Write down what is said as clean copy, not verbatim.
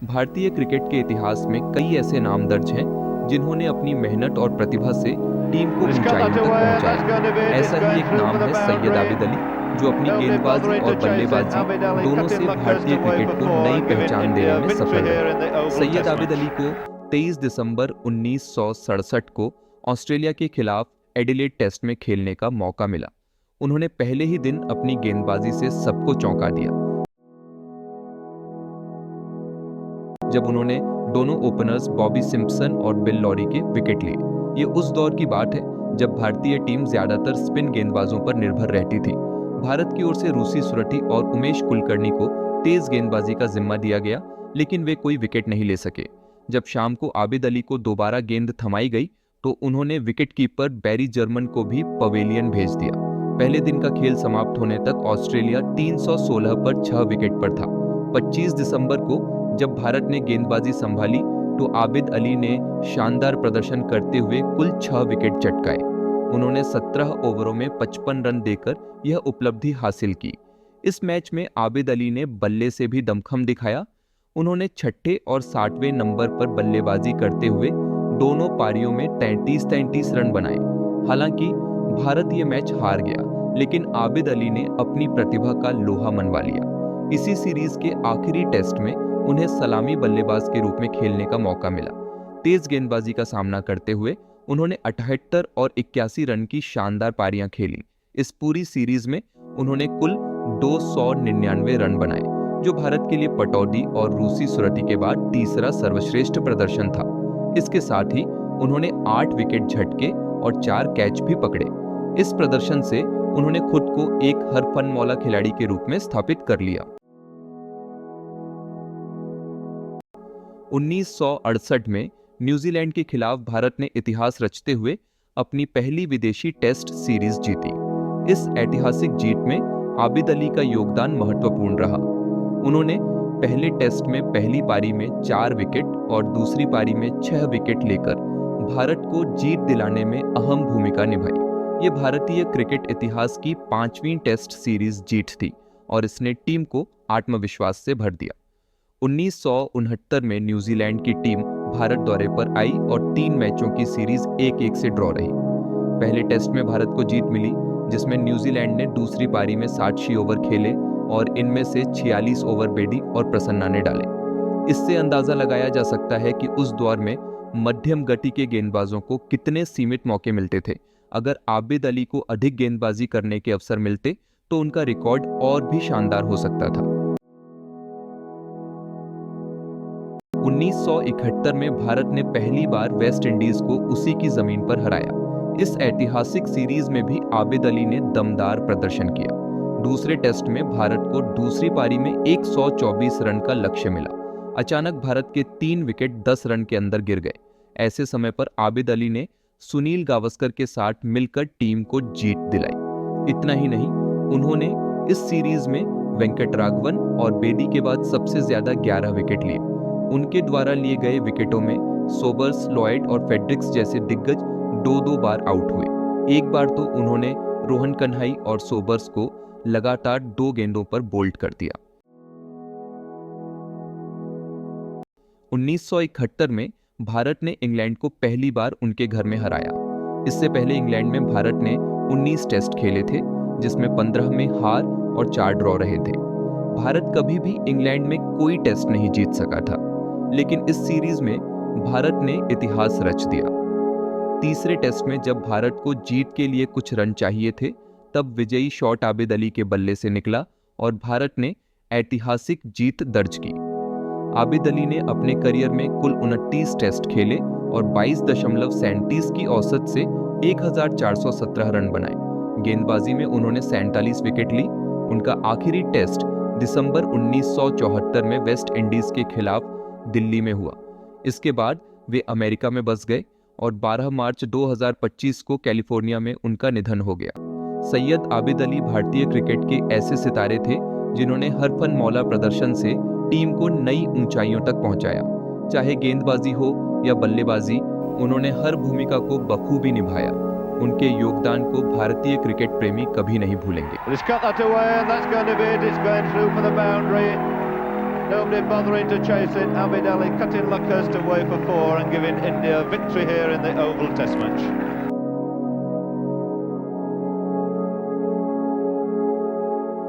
भारतीय क्रिकेट के इतिहास में कई ऐसे नाम दर्ज हैं जिन्होंने अपनी मेहनत और प्रतिभा से टीम को ऊंचाइयों तक पहुंचाया। ऐसा ही एक नाम है सैयद आबिद अली, जो अपनी गेंदबाजी और बल्लेबाजी दोनों से भारतीय क्रिकेट को नई पहचान देने में सफल रहे। सैयद आबिद अली को 23 दिसंबर 1967 को ऑस्ट्रेलिया के खिलाफ एडिलेड टेस्ट में खेलने का मौका मिला। उन्होंने पहले ही दिन अपनी गेंदबाजी से सबको चौंका दिया। जब उन्होंने दोनों ओपनर्स बॉबी सिम्पसन और बिल लॉरी के विकेट लिए। ये उस दौर की बात है जब भारतीय टीम ज्यादातर स्पिन गेंदबाजों पर निर्भर रहती थी। भारत की ओर से रूसी सुरठी और उमेश कुलकर्णी को तेज गेंदबाजी का जिम्मा दिया गया, लेकिन वे कोई विकेट नहीं ले सके। जब शाम को आबिद अली को दोबारा गेंद थमाई गई तो उन्होंने विकेटकीपर बैरी जर्मन को भी पवेलियन भेज दिया। पहले दिन का खेल समाप्त होने तक ऑस्ट्रेलिया 316 पर 6 विकेट पर था। 25 दिसंबर को जब भारत ने गेंदबाजी संभाली तो आबिद अली ने शानदार प्रदर्शन करते हुए कुल 6 विकेट चटकाए। उन्होंने 17 ओवरों में 55 रन देकर यह उपलब्धि हासिल की। इस मैच में आबिद अली ने बल्ले से भी दमखम दिखाया। उन्होंने छठे और 60वें नंबर पर बल्लेबाजी करते हुए दोनों पारियों में 33-33 रन बनाए। हालांकि भारत ये मैच हार गया, लेकिन आबिद अली ने अपनी प्रतिभा का लोहा मनवा लिया। इसी सीरीज के आखिरी टेस्ट में उन्हें सलामी बल्लेबाज के रूप में खेलने का मौका मिला। तेज गेंदबाजी का सामना करते हुए उन्होंने 78 और 81 रन की शानदार पारियां खेली। इस पूरी सीरीज में उन्होंने कुल 299 रन बनाए, जो भारत के लिए पटौदी और रूसी सुरठी के बाद तीसरा सर्वश्रेष्ठ प्रदर्शन था। इसके साथ ही उन्होंने 8 विकेट झटके और 4 कैच भी पकड़े। इस प्रदर्शन से उन्होंने खुद को एक हर फन मौला खिलाड़ी के रूप में स्थापित कर लिया। 1968 में न्यूजीलैंड के खिलाफ भारत ने इतिहास रचते हुए अपनी पहली विदेशी टेस्ट सीरीज जीती। इस ऐतिहासिक जीत में आबिद अली का योगदान महत्वपूर्ण रहा। उन्होंने पहले टेस्ट में पहली पारी में 4 विकेट और दूसरी पारी में 6 विकेट लेकर भारत को जीत दिलाने में अहम भूमिका निभाई। ये भारतीय क्रिकेट इतिहास की 5वीं टेस्ट सीरीज जीत थी और इसने टीम को आत्मविश्वास से भर दिया। 1969 में न्यूजीलैंड की टीम भारत दौरे पर आई और 3 मैचों की सीरीज 1-1 से ड्रॉ रही। पहले टेस्ट में भारत को जीत मिली, जिसमें न्यूजीलैंड ने दूसरी पारी में 60 ओवर खेले और इनमें से 46 ओवर बेडी और प्रसन्ना ने डाले। इससे अंदाजा लगाया जा सकता है कि उस दौर में मध्यम गति के गेंदबाजों को कितने सीमित मौके मिलते थे। अगर आबिद अली को अधिक गेंदबाजी करने के अवसर मिलते तो उनका रिकॉर्ड और भी शानदार हो सकता था। 1971 में भारत ने पहली बार वेस्ट इंडीज को उसी की जमीन पर हराया। इस ऐतिहासिक सीरीज में भी आबिद अली ने दमदार प्रदर्शन किया। दूसरे टेस्ट में भारत को दूसरी पारी में 124 रन का लक्ष्य मिला। अचानक भारत के 3 विकेट 10 रन के अंदर गिर गए। ऐसे समय पर आबिद अली ने सुनील गावस्कर के साथ मिलकर टीम को जीत दिलाई। इतना ही नहीं, उन्होंने इस सीरीज में वेंकटराघवन और बेदी के बाद सबसे ज्यादा 11 विकेट लिए। उनके द्वारा लिए गए विकेटों में सोबर्स, लॉयड और फेड्रिक्स जैसे दिग्गज 2-2 बार आउट हुए। एक बार तो उन्होंने रोहन कन्हाई और सोबर्स को लगातार 2 गेंदों पर बोल्ड कर दिया। 1971 में भारत ने इंग्लैंड को पहली बार उनके घर में हराया। इससे पहले इंग्लैंड में भारत ने 19 टेस्ट खेले थे, जिसमें 15 में हार और 4 ड्रॉ रहे थे। भारत कभी भी इंग्लैंड में कोई टेस्ट नहीं जीत सका था, लेकिन इस सीरीज में भारत ने इतिहास रच दिया। तीसरे टेस्ट में जब भारत को जीत के लिए कुछ रन चाहिए थे, तब विजयी शॉट आबिद अली के बल्ले से निकला और भारत ने ऐतिहासिक जीत दर्ज की। आबिद अली ने अपने करियर में कुल 29 टेस्ट खेले और 22.37 की औसत से 1417 रन बनाए। गेंदबाजी में उन्होंने 47 विकेट ली। उनका आखिरी टेस्ट दिसंबर 1974 में वेस्ट इंडीज के खिलाफ दिल्ली में हुआ। इसके बाद वे अमेरिका में बस गए और 12 मार्च 2025 को कैलिफोर्निया में उनका निधन हो गया। सैयद आबिद अली भारतीय क्रिकेट के ऐसे सितारे थे जिन्होंने हर फन मौला प्रदर्शन से टीम को नई ऊंचाइयों तक पहुंचाया। चाहे गेंदबाजी हो या बल्लेबाजी, उन्होंने हर भूमिका को बखूबी निभाया। उनके योगदान को भारतीय क्रिकेट प्रेमी कभी नहीं भूलेंगे। Nobody bothering to chase it. Abid Ali cutting Luckhurst away for 4 and giving India victory here in the Oval Test match.